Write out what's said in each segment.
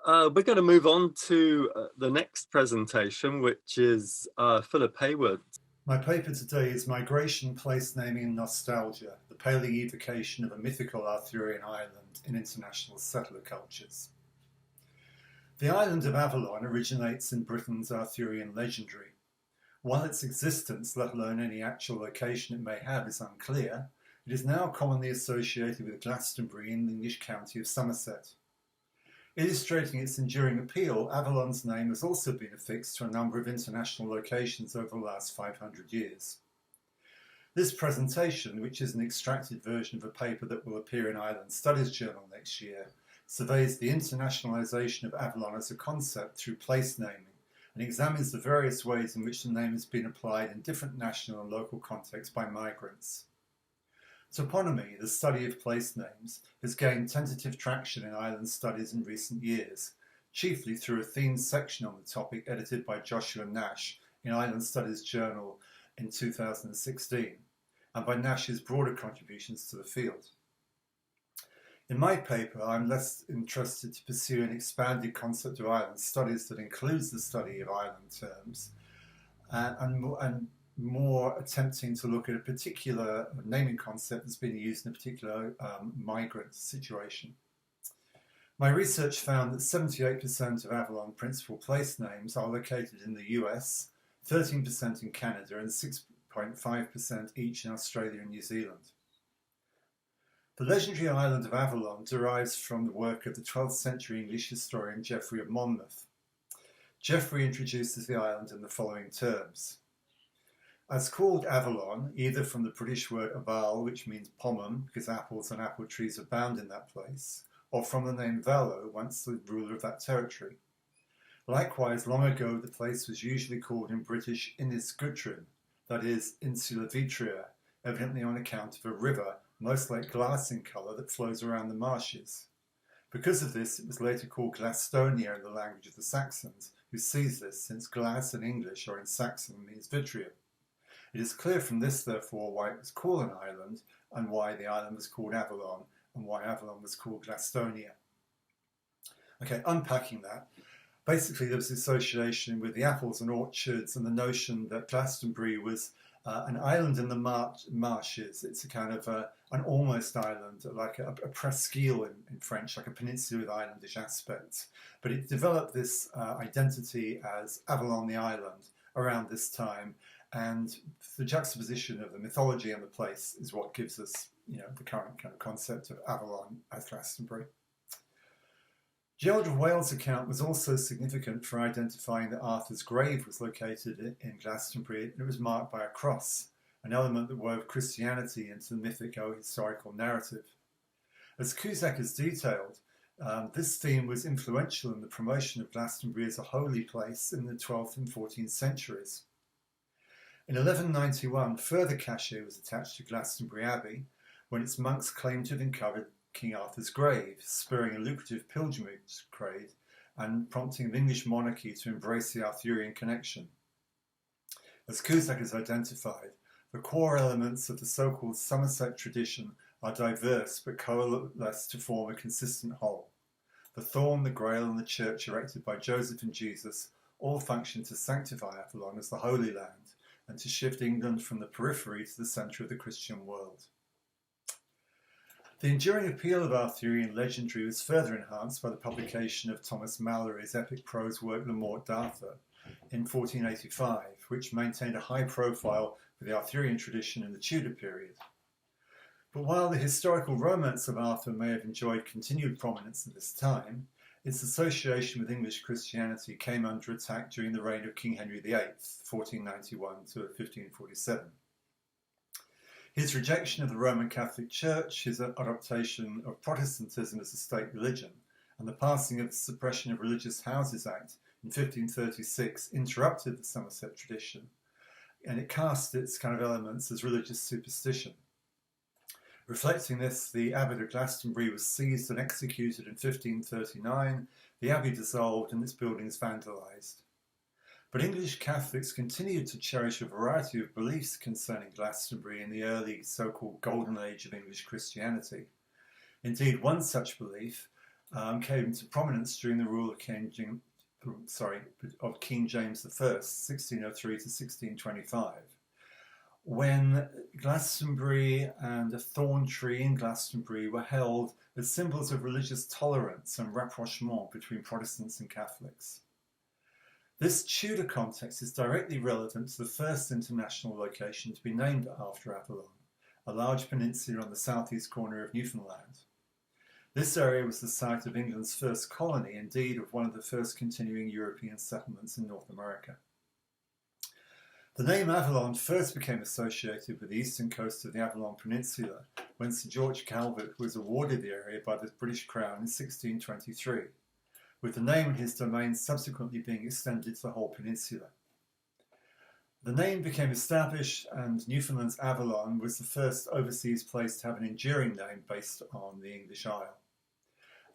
We're going to move on to the next presentation, which is Philip Hayward. My paper today is Migration, Place Naming and Nostalgia, the Paling Evocation of a Mythical Arthurian Island in International Settler Cultures. The island of Avalon originates in Britain's Arthurian legendary. While its existence, let alone any actual location it may have, is unclear, it is now commonly associated with Glastonbury in the English county of Somerset. Illustrating its enduring appeal, Avalon's name has also been affixed to a number of international locations over the last 500 years. This presentation, which is an extracted version of a paper that will appear in Island Studies Journal next year, surveys the internationalization of Avalon as a concept through place naming and examines the various ways in which the name has been applied in different national and local contexts by migrants. Toponymy, the study of place names, has gained tentative traction in island studies in recent years, chiefly through a themed section on the topic edited by Joshua Nash in Island Studies Journal in 2016, and by Nash's broader contributions to the field. In my paper, I'm less interested to pursue an expanded concept of island studies that includes the study of island terms, and more attempting to look at a particular naming concept that's being used in a particular migrant situation. My research found that 78% of Avalon principal place names are located in the US, 13% in Canada, and 6.5% each in Australia and New Zealand. The legendary island of Avalon derives from the work of the 12th century English historian Geoffrey of Monmouth. Geoffrey introduces the island in the following terms. As called Avalon, either from the British word aval, which means pomum, because apples and apple trees abound in that place, or from the name Valo, once the ruler of that territory. Likewise, long ago the place was usually called in British Inis Gudrun, that is, Insula Vitria, evidently on account of a river, most like glass in colour, that flows around the marshes. Because of this, it was later called Glastonia in the language of the Saxons, who seized this, since glass in English or in Saxon means vitriol. It is clear from this, therefore, why it was called an island, and why the island was called Avalon, and why Avalon was called Glastonia. Okay, unpacking that. Basically, there was association with the apples and orchards and the notion that Glastonbury was an island in the marshes. It's a kind of an almost island, like a presqu'île in French, like a peninsula with islandish aspects. But it developed this identity as Avalon the island around this time, and the juxtaposition of the mythology and the place is what gives us, the current kind of concept of Avalon as Glastonbury. Gerald of Wales' account was also significant for identifying that Arthur's grave was located in Glastonbury, and it was marked by a cross, an element that wove Christianity into the mythical historical narrative. As Cusack has detailed, this theme was influential in the promotion of Glastonbury as a holy place in the 12th and 14th centuries. In 1191, further cachet was attached to Glastonbury Abbey when its monks claimed to have uncovered King Arthur's grave, spurring a lucrative pilgrimage trade and prompting the English monarchy to embrace the Arthurian connection. As Cusack has identified, the core elements of the so-called Somerset tradition are diverse but coalesce to form a consistent whole. The Thorn, the Grail and the church erected by Joseph and Jesus all function to sanctify Avalon as the Holy Land and to shift England from the periphery to the centre of the Christian world. The enduring appeal of Arthurian legendary was further enhanced by the publication of Thomas Malory's epic prose work Le Morte d'Arthur in 1485, which maintained a high profile for the Arthurian tradition in the Tudor period. But while the historical romance of Arthur may have enjoyed continued prominence at this time, its association with English Christianity came under attack during the reign of King Henry VIII, 1491 to 1547. His rejection of the Roman Catholic Church, his adoption of Protestantism as a state religion, and the passing of the Suppression of Religious Houses Act in 1536 interrupted the Somerset tradition, and it cast its kind of elements as religious superstition. Reflecting this, the Abbot of Glastonbury was seized and executed in 1539, the abbey dissolved and its buildings vandalised. But English Catholics continued to cherish a variety of beliefs concerning Glastonbury in the early so-called Golden Age of English Christianity. Indeed, one such belief came to prominence during the rule of King James I, 1603 to 1625, when Glastonbury and a thorn tree in Glastonbury were held as symbols of religious tolerance and rapprochement between Protestants and Catholics. This Tudor context is directly relevant to the first international location to be named after Avalon, a large peninsula on the southeast corner of Newfoundland. This area was the site of England's first colony, indeed of one of the first continuing European settlements in North America. The name Avalon first became associated with the eastern coast of the Avalon Peninsula when Sir George Calvert was awarded the area by the British Crown in 1623, with the name and his domain subsequently being extended to the whole peninsula. The name became established, and Newfoundland's Avalon was the first overseas place to have an enduring name based on the English Isle.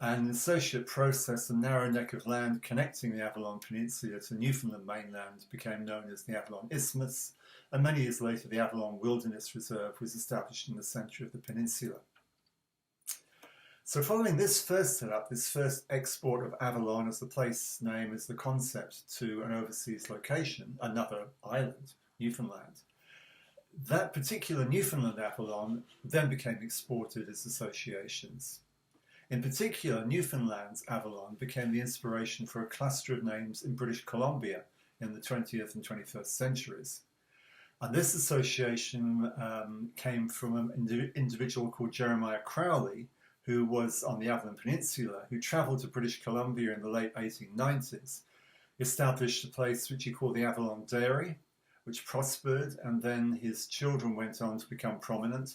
And an associate process, the narrow neck of land connecting the Avalon Peninsula to Newfoundland mainland, became known as the Avalon Isthmus, and many years later the Avalon Wilderness Reserve was established in the centre of the peninsula. So following this first setup, this first export of Avalon as the place name, as the concept to an overseas location, another island, Newfoundland, that particular Newfoundland Avalon then became exported as associations. In particular, Newfoundland's Avalon became the inspiration for a cluster of names in British Columbia in the 20th and 21st centuries. And this association came from an individual called Jeremiah Crowley, who was on the Avalon Peninsula, who travelled to British Columbia in the late 1890s, established a place which he called the Avalon Dairy, which prospered, and then his children went on to become prominent,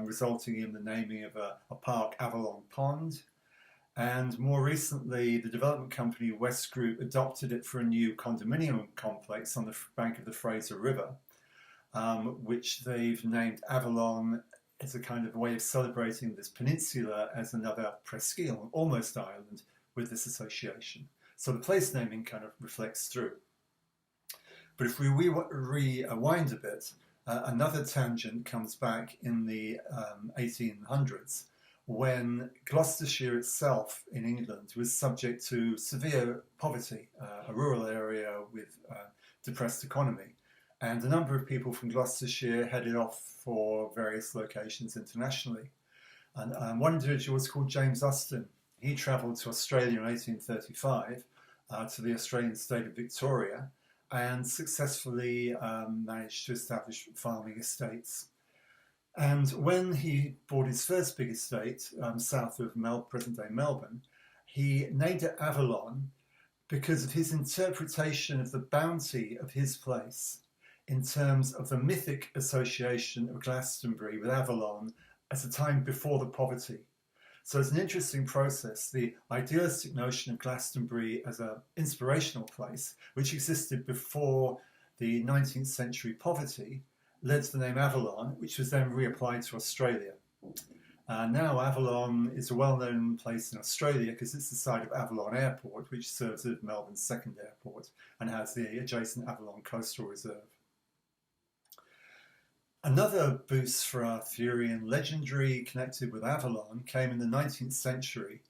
resulting in the naming of a park, Avalon Pond. And more recently, the development company West Group adopted it for a new condominium complex on the bank of the Fraser River, which they've named Avalon as a kind of way of celebrating this peninsula as another presqu'île, almost island, with this association. So the place naming kind of reflects through. But if we rewind a bit, another tangent comes back in the 1800s, when Gloucestershire itself in England was subject to severe poverty, a rural area with depressed economy. And a number of people from Gloucestershire headed off for various locations internationally. And one individual was called James Austin. He travelled to Australia in 1835 to the Australian state of Victoria and successfully managed to establish farming estates. And when he bought his first big estate south of present-day Melbourne, he named it Avalon because of his interpretation of the bounty of his place in terms of the mythic association of Glastonbury with Avalon as a time before the poverty. So it's an interesting process. The idealistic notion of Glastonbury as an inspirational place, which existed before the 19th century poverty, led to the name Avalon, which was then reapplied to Australia. Now Avalon is a well-known place in Australia because it's the site of Avalon Airport, which serves as Melbourne's second airport and has the adjacent Avalon Coastal Reserve. Another boost for Arthurian legendary connected with Avalon came in the 19th century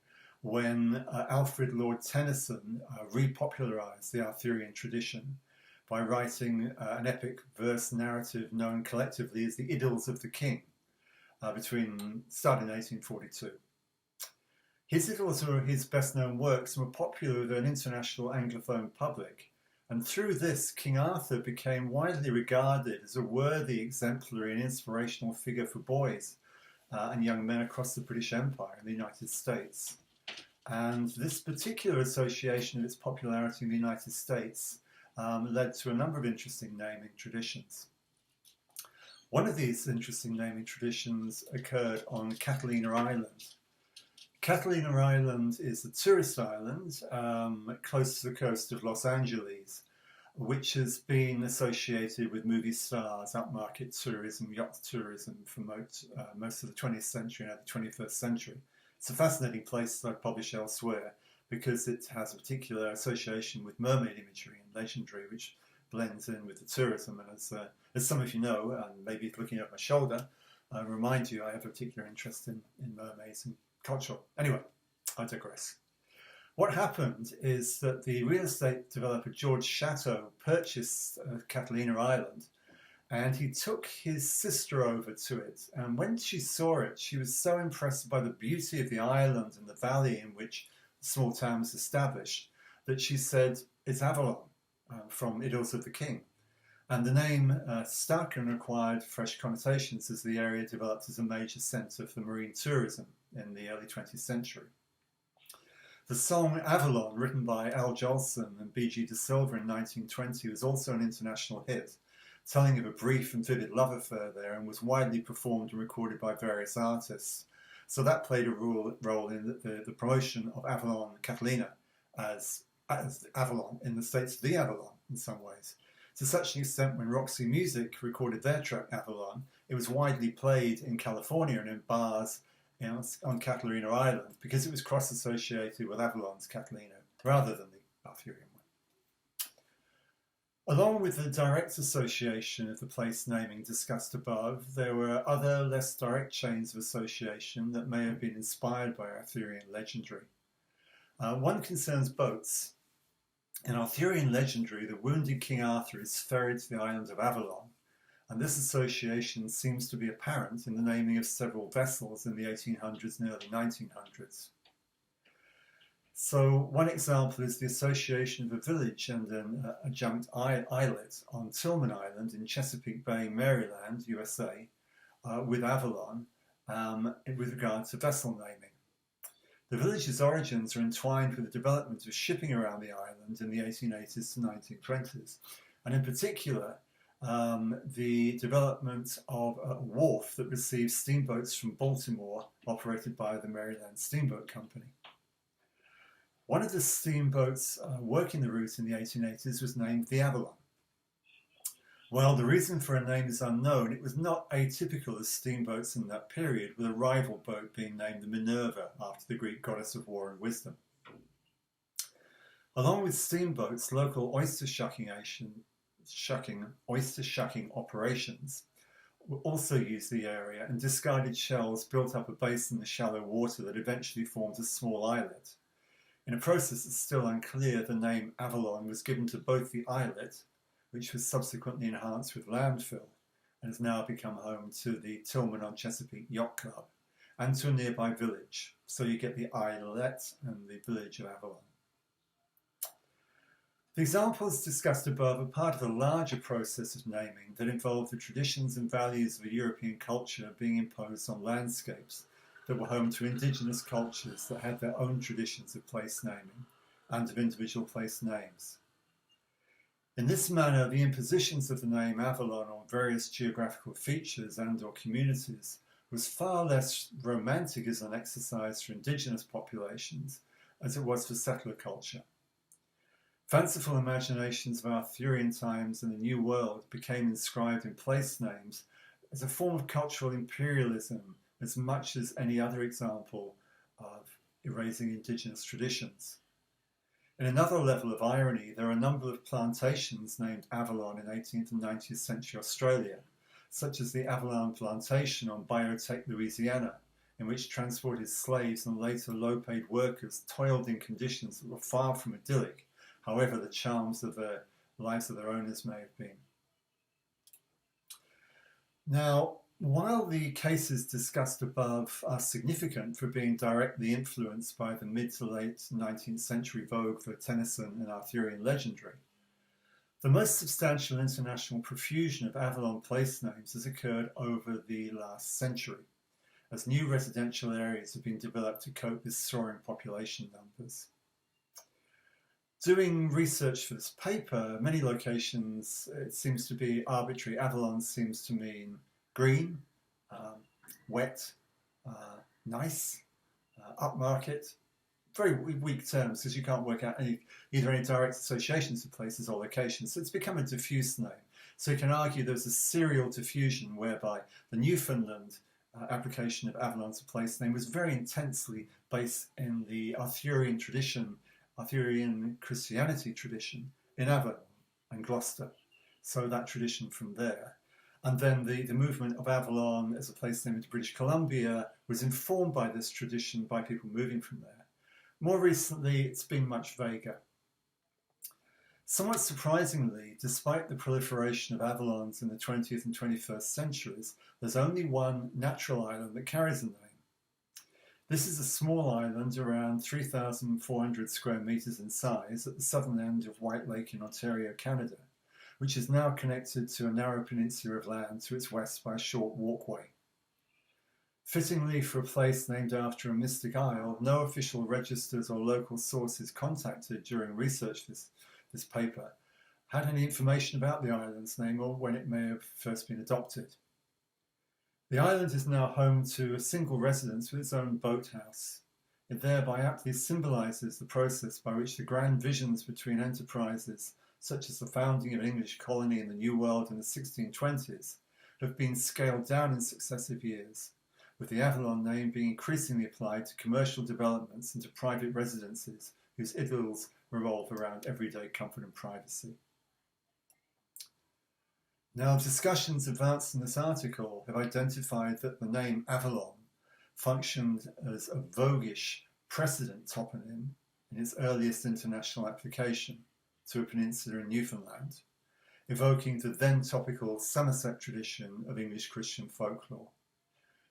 when Alfred Lord Tennyson repopularised the Arthurian tradition by writing an epic verse narrative known collectively as the Idylls of the King, starting in 1842. His Idylls are his best-known works and were popular with an international Anglophone public. And through this, King Arthur became widely regarded as a worthy, exemplary and inspirational figure for boys and young men across the British Empire and the United States. And this particular association of its popularity in the United States led to a number of interesting naming traditions. One of these interesting naming traditions occurred on Catalina Island. Catalina Island is a tourist island close to the coast of Los Angeles, which has been associated with movie stars, upmarket tourism, yacht tourism for most of the 20th century and the 21st century. It's a fascinating place that I publish elsewhere because it has a particular association with mermaid imagery and legendary, which blends in with the tourism. And as some of you know, and maybe looking over my shoulder, I remind you I have a particular interest in mermaids and culture. Anyway, I digress. What happened is that the real estate developer George Chateau purchased Catalina Island, and he took his sister over to it. And when she saw it, she was so impressed by the beauty of the island and the valley in which the small town was established that she said, "It's Avalon," from Idylls of the King. And the name stuck and acquired fresh connotations as the area developed as a major centre for marine tourism in the early 20th century. The song Avalon, written by Al Jolson and B.G. De Silva in 1920, was also an international hit, telling of a brief and vivid love affair there, and was widely performed and recorded by various artists. So that played a role in the promotion of Avalon Catalina as Avalon in the States, the Avalon in some ways. To such an extent, when Roxy Music recorded their track Avalon, it was widely played in California and in bars on Catalina Island because it was cross-associated with Avalon's Catalina rather than the Arthurian one. Along with the direct association of the place naming discussed above, there were other less direct chains of association that may have been inspired by Arthurian legendary. One concerns boats. In Arthurian legendary, the wounded King Arthur is ferried to the island of Avalon, and this association seems to be apparent in the naming of several vessels in the 1800s and early 1900s. So one example is the association of a village and an adjunct islet on Tillman Island in Chesapeake Bay, Maryland, USA, with Avalon with regard to vessel naming. The village's origins are entwined with the development of shipping around the island in the 1880s to 1920s, and in particular, the development of a wharf that received steamboats from Baltimore, operated by the Maryland Steamboat Company. One of the steamboats working the route in the 1880s was named the Avalon. While the reason for a name is unknown, it was not atypical as steamboats in that period, with a rival boat being named the Minerva after the Greek goddess of war and wisdom. Along with steamboats, local oyster shucking operations also used the area, and discarded shells built up a base in the shallow water that eventually formed a small islet. In a process that's still unclear, the name Avalon was given to both the islet, which was subsequently enhanced with landfill and has now become home to the Tillman-on-Chesapeake Yacht Club, and to a nearby village. So you get the islet and the village of Avalon. The examples discussed above are part of a larger process of naming that involved the traditions and values of a European culture being imposed on landscapes that were home to indigenous cultures that had their own traditions of place naming and of individual place names. In this manner, the impositions of the name Avalon on various geographical features and or communities was far less romantic as an exercise for indigenous populations as it was for settler culture. Fanciful imaginations of Arthurian times and the New World became inscribed in place names as a form of cultural imperialism as much as any other example of erasing indigenous traditions. In another level of irony, there are a number of plantations named Avalon in 18th and 19th century Australia, such as the Avalon Plantation on Biotech, Louisiana, in which transported slaves and later low-paid workers toiled in conditions that were far from idyllic, however the charms of the lives of their owners may have been. Now, while the cases discussed above are significant for being directly influenced by the mid to late 19th century vogue for Tennyson and Arthurian legendary, the most substantial international profusion of Avalon place names has occurred over the last century, as new residential areas have been developed to cope with soaring population numbers. Doing research for this paper, many locations, it seems to be arbitrary. Avalon seems to mean green, wet, nice, upmarket. Very weak terms because you can't work out either any direct associations of places or locations. So it's become a diffuse name. So you can argue there's a serial diffusion whereby the Newfoundland application of Avalon as a place name was very intensely based in the Arthurian tradition, Arthurian Christianity tradition in Avalon and Gloucester. So that tradition from there. And then the movement of Avalon as a place name into British Columbia was informed by this tradition by people moving from there. More recently, it's been much vaguer. Somewhat surprisingly, despite the proliferation of Avalons in the 20th and 21st centuries, there's only one natural island that carries a name. This is a small island around 3,400 square metres in size at the southern end of White Lake in Ontario, Canada, which is now connected to a narrow peninsula of land to its west by a short walkway. Fittingly for a place named after a mystic isle, no official registers or local sources contacted during research this paper had any information about the island's name or when it may have first been adopted. The island is now home to a single residence with its own boathouse. It thereby aptly symbolises the process by which the grand visions between enterprises, such as the founding of an English colony in the New World in the 1620s, have been scaled down in successive years, with the Avalon name being increasingly applied to commercial developments and to private residences whose idyls revolve around everyday comfort and privacy. Now, discussions advanced in this article have identified that the name Avalon functioned as a voguish precedent toponym in its earliest international application to a peninsula in Newfoundland, evoking the then topical Somerset tradition of English Christian folklore.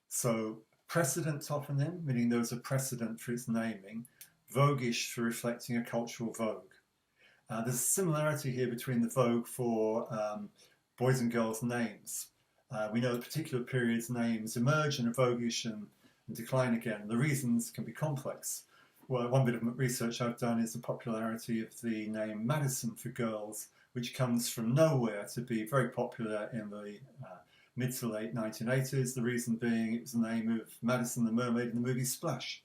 So, precedent toponym, meaning there was a precedent for its naming, voguish for reflecting a cultural vogue. There's a similarity here between the vogue for boys and girls' names. We know that particular periods' names emerge and are voguish and decline again. The reasons can be complex. Well, one bit of research I've done is the popularity of the name Madison for girls, which comes from nowhere to be very popular in the mid to late 1980s. The reason being it was the name of Madison the Mermaid in the movie Splash.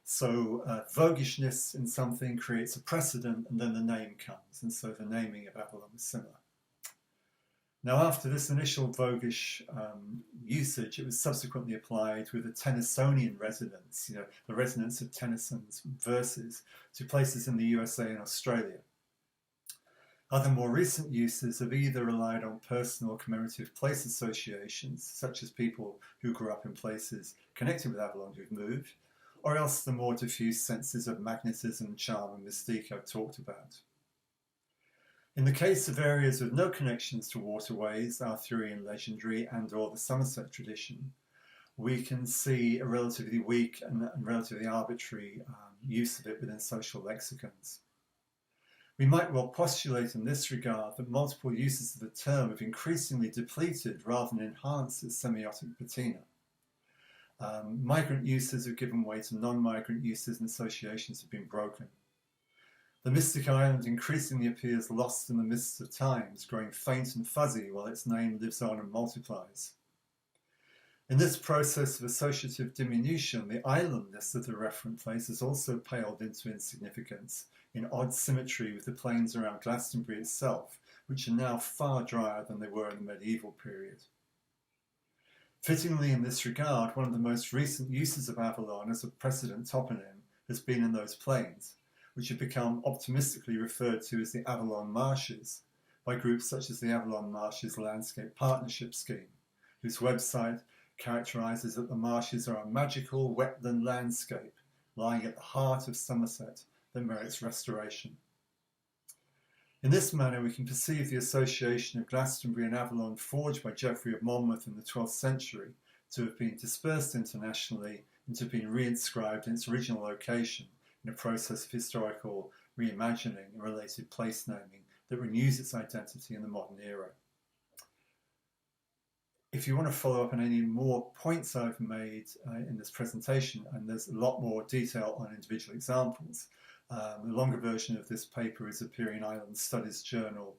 So voguishness in something creates a precedent and then the name comes, and so the naming of Avalon was similar. Now, after this initial voguish usage, it was subsequently applied with a Tennysonian resonance, the resonance of Tennyson's verses, to places in the USA and Australia. Other more recent uses have either relied on personal or commemorative place associations, such as people who grew up in places connected with Avalon who've moved, or else the more diffuse senses of magnetism, charm and mystique I've talked about. In the case of areas with no connections to waterways, Arthurian legendary and or the Somerset tradition, we can see a relatively weak and relatively arbitrary use of it within social lexicons. We might well postulate in this regard that multiple uses of the term have increasingly depleted rather than enhanced its semiotic patina. Migrant uses have given way to non-migrant uses and associations have been broken. The mystic island increasingly appears lost in the mists of times, growing faint and fuzzy while its name lives on and multiplies. In this process of associative diminution, the islandness of the referent place has also paled into insignificance, in odd symmetry with the plains around Glastonbury itself, which are now far drier than they were in the medieval period. Fittingly in this regard, one of the most recent uses of Avalon as a precedent toponym has been in those plains, which have become optimistically referred to as the Avalon Marshes by groups such as the Avalon Marshes Landscape Partnership Scheme, whose website characterises that the marshes are a magical wetland landscape lying at the heart of Somerset that merits restoration. In this manner, we can perceive the association of Glastonbury and Avalon forged by Geoffrey of Monmouth in the 12th century to have been dispersed internationally and to have been reinscribed in its original location in a process of historical reimagining and related place naming that renews its identity in the modern era. If you want to follow up on any more points I've made in this presentation, and there's a lot more detail on individual examples, the longer version of this paper is appearing in Island Studies Journal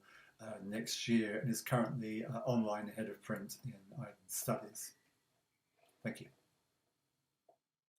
next year and is currently online ahead of print in Island Studies. Thank you.